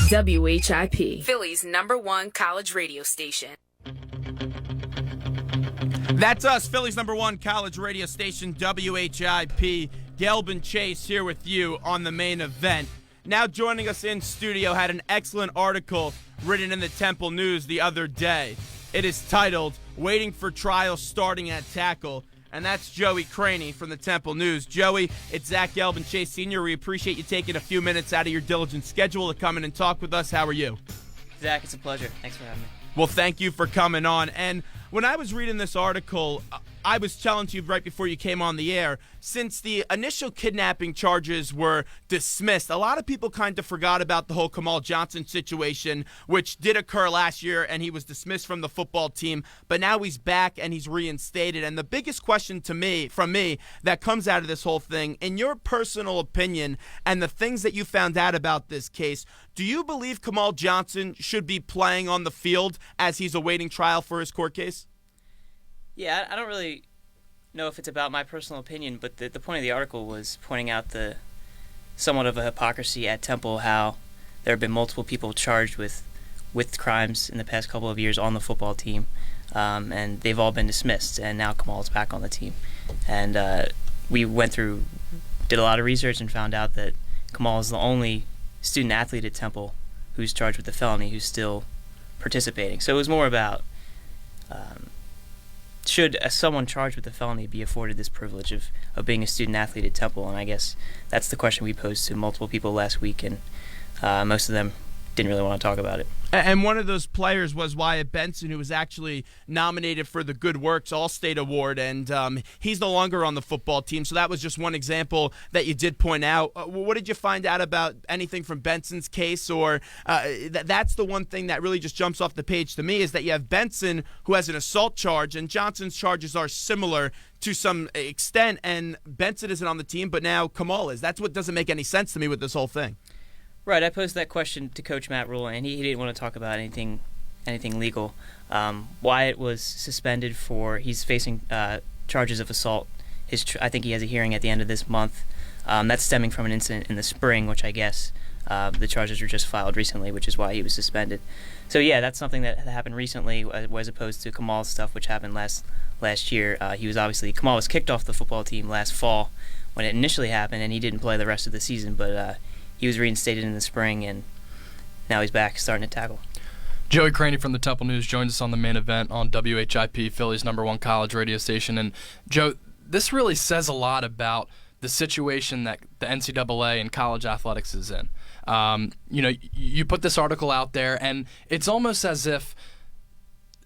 WHIP, Philly's #1 college radio station. That's us, Philly's #1 college radio station, WHIP. Gelb and Chase here with you on the main event. Now joining us in studio, had an excellent article written in the Temple News the other day. It is titled, "Waiting for Trial Starting at Tackle," and that's Joey Cranney from the Temple News. Joey, it's Zach Gelb and Chase Sr. We appreciate you taking a few minutes out of your diligent schedule to come in and talk with us. How are you? Zach, it's a pleasure. Thanks for having me. Well, thank you for coming on. And when I was reading this article, I was telling you right before you came on the air, since the initial kidnapping charges were dismissed, a lot of people kind of forgot about the whole Kamal Johnson situation, which did occur last year, and he was dismissed from the football team. But now he's back and he's reinstated. And the biggest question from me that comes out of this whole thing, in your personal opinion and the things that you found out about this case, do you believe Kamal Johnson should be playing on the field as he's awaiting trial for his court case? Yeah, I don't really know if it's about my personal opinion, but the point of the article was pointing out the somewhat of a hypocrisy at Temple, how there have been multiple people charged with crimes in the past couple of years on the football team, and they've all been dismissed, and now Kamal's back on the team. And we did a lot of research and found out that Kamal is the only student-athlete at Temple who's charged with a felony who's still participating. So it was more about should someone charged with a felony be afforded this privilege of being a student-athlete at Temple? And I guess that's the question we posed to multiple people last week, and most of them didn't really want to talk about it. And one of those players was Wyatt Benson, who was actually nominated for the Good Works All-State Award, and he's no longer on the football team. So that was just one example that you did point out. What did you find out about anything from Benson's case? Or that's the one thing that really just jumps off the page to me, is that you have Benson, who has an assault charge, and Johnson's charges are similar to some extent, and Benson isn't on the team, but now Kamal is. That's what doesn't make any sense to me with this whole thing. Right, I posed that question to Coach Matt Rule, and he didn't want to talk about anything legal. Wyatt was suspended he's facing charges of assault. I think he has a hearing at the end of this month. That's stemming from an incident in the spring, which I guess the charges were just filed recently, which is why he was suspended. So yeah, that's something that happened recently, as opposed to Kamal's stuff, which happened last year. Kamal was kicked off the football team last fall when it initially happened, and he didn't play the rest of the season, but he was reinstated in the spring, and now he's back starting to tackle. Joey Cranney from the Temple News joins us on the main event on WHIP, Philly's #1 college radio station. And Joe, this really says a lot about the situation that the NCAA and college athletics is in. You put this article out there, and it's almost as if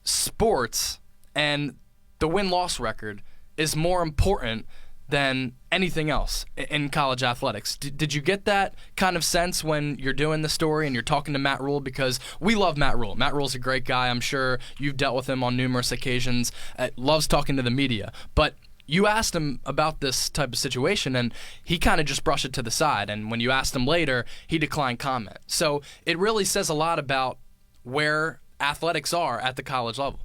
sports and the win-loss record is more important than anything else in college athletics. Did you get that kind of sense when you're doing the story and you're talking to Matt Rule? Because we love Matt Rule. Matt Rule's a great guy. I'm sure you've dealt with him on numerous occasions. Loves talking to the media. But you asked him about this type of situation, and he kind of just brushed it to the side. And when you asked him later, he declined comment. So it really says a lot about where athletics are at the college level.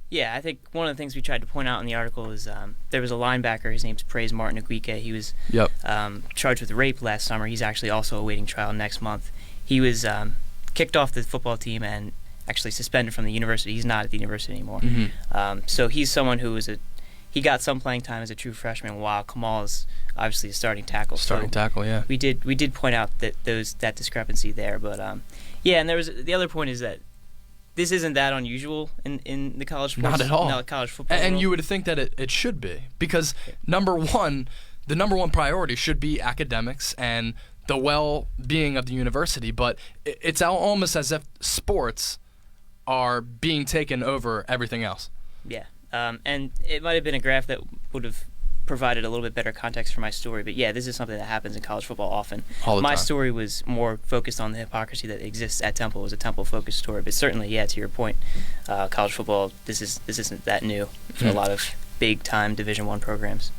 Yeah, I think one of the things we tried to point out in the article is there was a linebacker. His name's Praise Martin Aguike. He was charged with rape last summer. He's actually also awaiting trial next month. He was kicked off the football team and actually suspended from the university. He's not at the university anymore. Mm-hmm. So he's someone who he got some playing time as a true freshman, while Kamal is obviously a starting tackle. Yeah. We did point out that discrepancy there, but yeah. And the other point is that this isn't that unusual in the college sports. Not at all. College football. And world. you would think that it should be, because the number one priority should be academics and the well-being of the university. But it's almost as if sports are being taken over everything else. Yeah, and it might have been a graph that would have provided a little bit better context for my story. But yeah, this is something that happens in college football often. All the time. My story was more focused on the hypocrisy that exists at Temple. It was a Temple-focused story. But certainly, yeah, to your point, college football, this isn't that new for a lot of big-time Division I programs.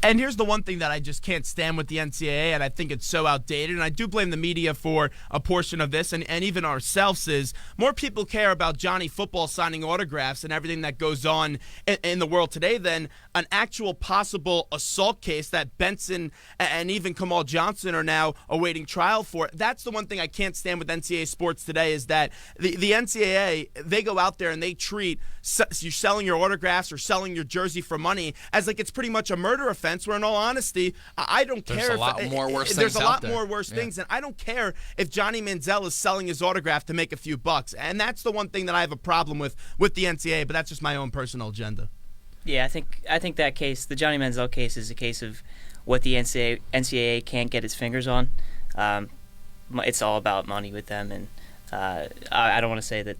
And here's the one thing that I just can't stand with the NCAA, and I think it's so outdated, and I do blame the media for a portion of this, and even ourselves, is more people care about Johnny Football signing autographs and everything that goes on in the world today than an actual possible assault case that Benson and even Kamal Johnson are now awaiting trial for. That's the one thing I can't stand with NCAA sports today, is that the NCAA, they go out there and they treat you selling your autographs or selling your jersey for money as like it's pretty much a murder offense, where in all honesty, I don't care. There's a lot more worse things There's a lot out there. more worse things, and I don't care if Johnny Manziel is selling his autograph to make a few bucks. And that's the one thing that I have a problem with the NCAA, but that's just my own personal agenda. Yeah, I think that case, the Johnny Manziel case, is a case of what the NCAA can't get its fingers on. It's all about money with them, and I don't want to say that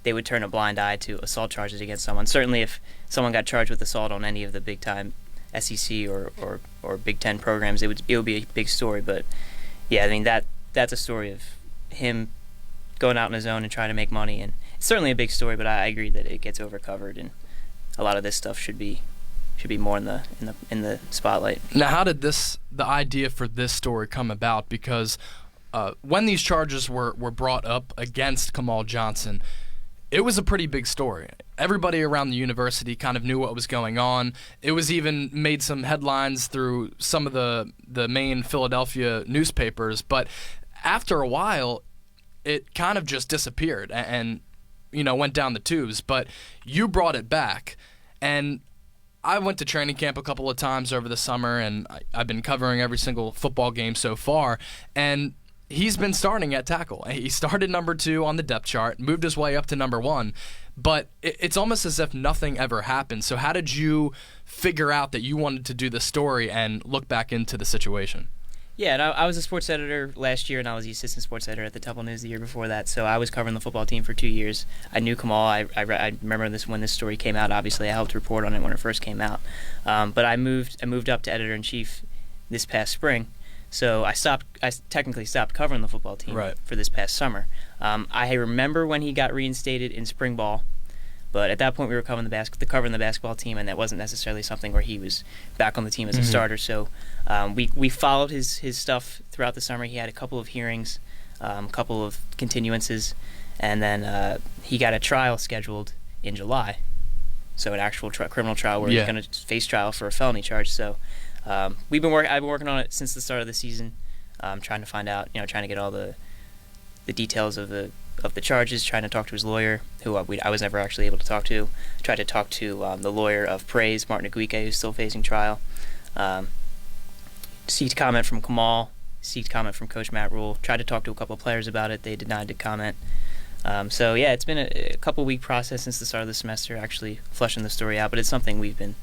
they would turn a blind eye to assault charges against someone. Certainly if someone got charged with assault on any of the big-time SEC or Big Ten programs, it would be a big story. But, yeah, I mean, that's a story of him going out on his own and trying to make money. And it's certainly a big story, but I agree that it gets overcovered, and a lot of this stuff should be more in the spotlight. Now, how did the idea for this story come about? Because when these charges were brought up against Kamal Johnson, it was a pretty big story. Everybody around the university kind of knew what was going on. It was even made some headlines through some of the main Philadelphia newspapers. But after a while, it kind of just disappeared and went down the tubes. But you brought it back. And I went to training camp a couple of times over the summer, and I've been covering every single football game so far. And he's been starting at tackle. He started number 2 on the depth chart, moved his way up to number 1, but it's almost as if nothing ever happened. So how did you figure out that you wanted to do the story and look back into the situation? Yeah, and I was a sports editor last year, and I was the assistant sports editor at the Temple News the year before that, so I was covering the football team for 2 years. I knew Kamal. I remember this when this story came out. Obviously, I helped report on it when it first came out. But I moved up to editor-in-chief this past spring. So I technically stopped covering the football team for this past summer. I remember when he got reinstated in spring ball, but at that point we were covering the basketball team, and that wasn't necessarily something where he was back on the team as a starter. So we followed his stuff throughout the summer. He had a couple of hearings, a couple of continuances, and then he got a trial scheduled in July. So an actual criminal trial where he's going to face trial for a felony charge. So I've been working on it since the start of the season, trying to find out, trying to get all the details of the charges, trying to talk to his lawyer, who I was never actually able to talk to. I tried to talk to the lawyer of Praise, Martin Aguique, who's still facing trial. Seeked comment from Kamal, seeked comment from Coach Matt Rule. Tried to talk to a couple of players about it. They denied to comment. So yeah, it's been a couple-week process since the start of the semester, actually fleshing the story out. But it's something we've been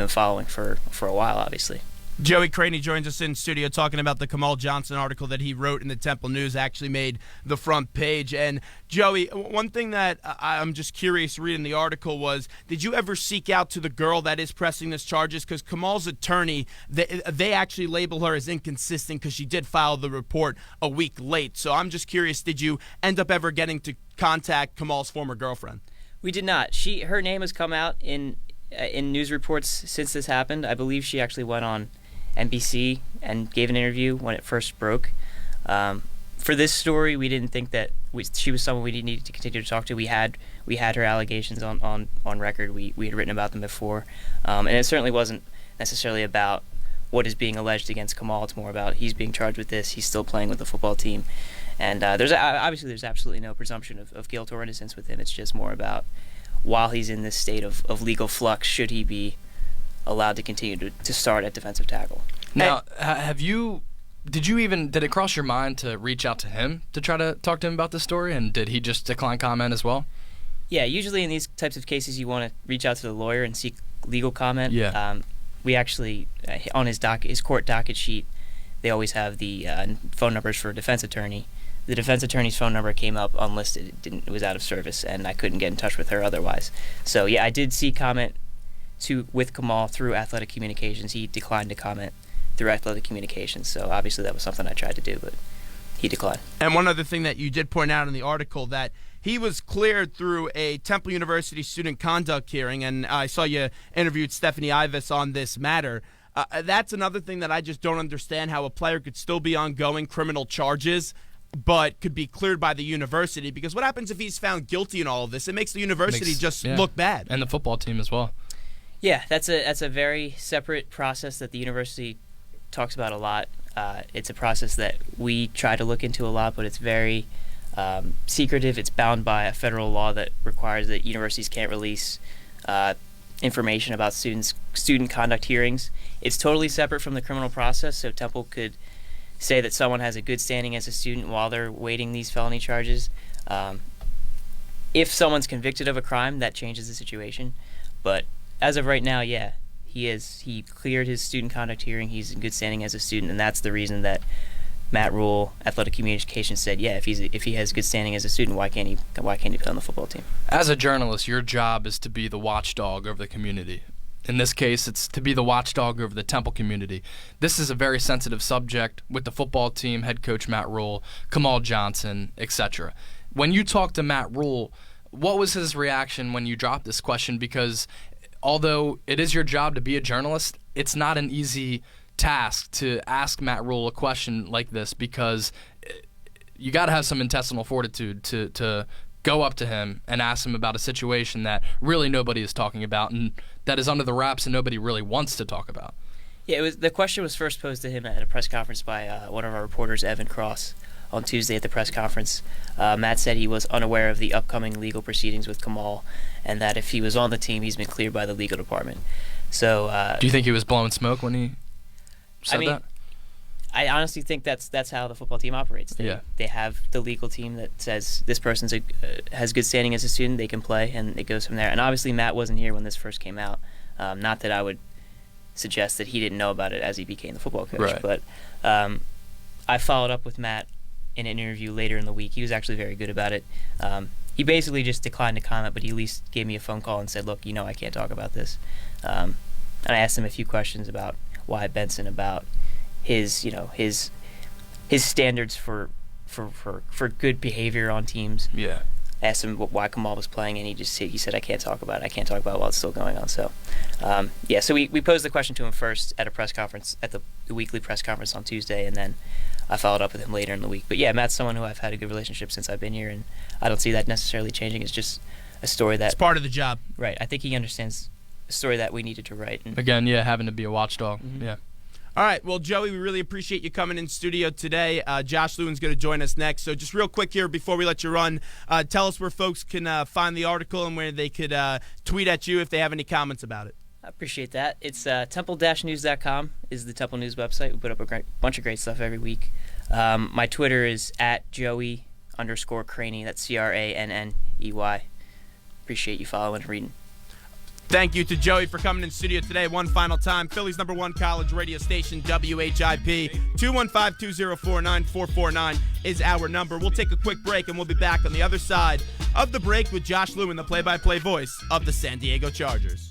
following for a while, obviously. Joey Cranney joins us in studio talking about the Kamal Johnson article that he wrote in the Temple News, actually made the front page. And Joey, one thing that I'm just curious reading the article was, did you ever seek out to the girl that is pressing this charges? Because Kamal's attorney, they actually label her as inconsistent because she did file the report a week late. So I'm just curious, did you end up ever getting to contact Kamal's former girlfriend? We did not. Her name has come out in news reports since this happened. I believe she actually went on NBC and gave an interview when it first broke. For this story, we didn't think that she was someone we needed to continue to talk to. We had her allegations on record. We had written about them before, and it certainly wasn't necessarily about what is being alleged against Kamal. It's more about he's being charged with this. He's still playing with the football team, and there's absolutely no presumption of guilt or innocence with him. It's just more about, while he's in this state of legal flux, should he be allowed to continue to start at defensive tackle. Now, did it cross your mind to reach out to him to try to talk to him about this story, and did he just decline comment as well? Yeah, usually in these types of cases you want to reach out to the lawyer and seek legal comment. Yeah. We actually, on his court docket sheet, they always have the phone numbers for a defense attorney. The defense attorney's phone number came up unlisted. It was out of service, and I couldn't get in touch with her otherwise. So yeah, I did seek comment with Kamal through Athletic Communications. He declined to comment through Athletic Communications, so obviously that was something I tried to do, but he declined. And one other thing that you did point out in the article, that he was cleared through a Temple University student conduct hearing, and I saw you interviewed Stephanie Ivis on this matter. That's another thing that I just don't understand, how a player could still be ongoing criminal charges but could be cleared by the university, because what happens if he's found guilty in all of this? It makes the university look bad. And the football team as well. Yeah, that's a very separate process that the university talks about a lot. It's a process that we try to look into a lot, but it's very secretive. It's bound by a federal law that requires that universities can't release information about student conduct hearings. It's totally separate from the criminal process, so Temple could say that someone has a good standing as a student while they're waiting these felony charges. If someone's convicted of a crime, that changes the situation. But as of right now, yeah, he cleared his student conduct hearing. He's in good standing as a student, and that's the reason that Matt Rule, Athletic Communications, said, yeah, if he has good standing as a student, why can't he play on the football team? As a journalist, your job is to be the watchdog of the community. In this case, it's to be the watchdog over the Temple community. This is a very sensitive subject with the football team, head coach Matt Rule, Kamal Johnson, etc. When you talked to Matt Rule, what was his reaction when you dropped this question? Because although it is your job to be a journalist, it's not an easy task to ask Matt Rule a question like this, because you got to have some intestinal fortitude to go up to him and ask him about a situation that really nobody is talking about and that is under the wraps and nobody really wants to talk about. Yeah, the question was first posed to him at a press conference by one of our reporters, Evan Cross, on Tuesday at the press conference. Matt said he was unaware of the upcoming legal proceedings with Kamal, and that if he was on the team, he's been cleared by the legal department. So, do you think he was blowing smoke when he said that? I honestly think that's how the football team operates. They have the legal team that says this person has good standing as a student, they can play, and it goes from there. And obviously Matt wasn't here when this first came out. Not that I would suggest that he didn't know about it as he became the football coach. Right. But I followed up with Matt in an interview later in the week. He was actually very good about it. He basically just declined to comment, but he at least gave me a phone call and said, look, I can't talk about this. And I asked him a few questions about Wyatt Benson, about his standards for good behavior on teams. Yeah. Asked him why Kamal was playing, and he said, I can't talk about it. I can't talk about it while it's still going on. So, so we posed the question to him first at a press conference, at the weekly press conference on Tuesday, and then I followed up with him later in the week. But yeah, Matt's someone who I've had a good relationship since I've been here, and I don't see that necessarily changing. It's just a story that... It's part of the job. Right. I think he understands a story that we needed to write. And, again, having to be a watchdog. Mm-hmm. Yeah. All right, well, Joey, we really appreciate you coming in studio today. Josh Lewin's going to join us next. So just real quick here before we let you run, tell us where folks can find the article and where they could tweet at you if they have any comments about it. I appreciate that. It's temple-news.com is the Temple News website. We put up a bunch of great stuff every week. My Twitter is @Joey_Cranney. That's CRANNEY. Appreciate you following and reading. Thank you to Joey for coming in studio today. One final time, Philly's #1 college radio station, WHIP. 215-204-9449 is our number. We'll take a quick break, and we'll be back on the other side of the break with Josh Lewin, the play-by-play voice of the San Diego Chargers.